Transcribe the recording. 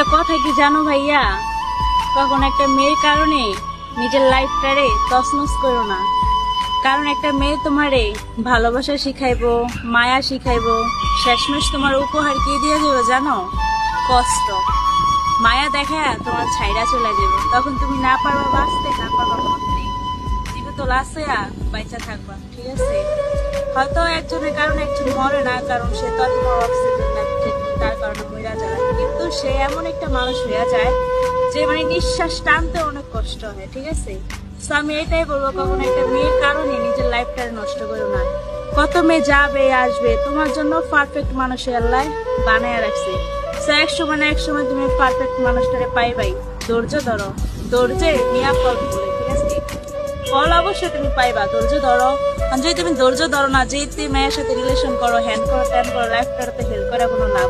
একটা কথা কি জানো ভাইয়া, কখন একটা মেয়ের কারণে নিজের লাইফটারে তছনছ করো না। কারণ একটা মেয়ে তোমারে ভালোবাসা শিখাইবো, মায়া শিখাইবো, শেষমেশ তোমার উপহার কি দিয়ে যাবে জানো? কষ্ট। মায়া দেখা তোমার ছাইরা চলে যাবে, তখন তুমি না পারবা বাঁচতে, না পারবা মরতে, জীবিত লাশে বাইচা থাকবা। ঠিক আছে, হয়তো একজনের কারণে একজন মরে না, কারণ সে তো আর তোমার অক্সিজেন লাগছে, তার কারণে মরে যায়, কিন্তু সে এমন একটা মানুষ হয়ে যায় যে মানে নিঃশ্বাস টানতে অনেক কষ্ট হয়। ঠিক আছে, তো আমি এটাই বলবো, কখনো একটা মেয়ের কারণে নিজের লাইফটা নষ্ট করো না। কত মেয়ে যাবে আসবে, তোমার জন্য পারফেক্ট মানুষ আল্লাহ বানায় রাখছে। তো এক সময় না এক সময় তুমি পারফেক্ট মানুষটারে পাইবাই। ধৈর্য ধরো, ধৈর্যে নিয়া ফল বলে। ঠিক আছে, ফল অবশ্যই তুমি পাইবা, ধৈর্য ধরো। যদি তুমি ধৈর্য ধরো না, যে মেয়ের সাথে রিলেশন করো, হ্যান্ড করো, ট্যান করো, লাইফটাতে হেল্প করা কোনো লাভ